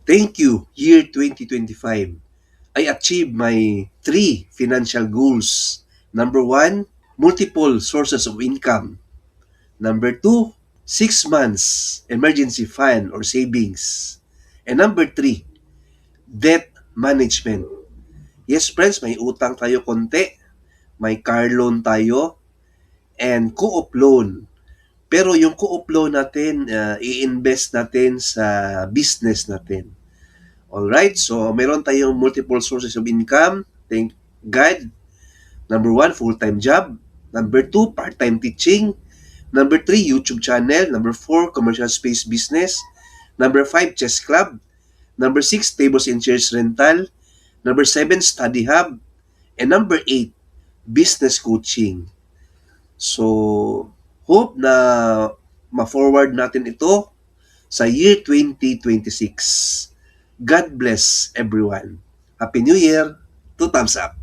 Thank you, year 2025. I achieved my 3 financial goals. Number 1, multiple sources of income. Number 2, 6 months emergency fund or savings. And number 3, debt management. Yes, friends, may utang tayo konti, may car loan tayo, and co-op loan. Pero yung co-op loan natin, i-invest natin sa business natin. Alright, so meron tayong multiple sources of income. Thank God. Number 1, full-time job. Number 2, part-time teaching. Number 3, YouTube channel. Number 4, commercial space business. Number 5, chess club. Number 6, tables and chairs rental. Number 7, study hub. And number 8, business coaching. So, hope na ma-forward natin ito sa year 2026. God bless everyone. Happy New Year! 2 thumbs up.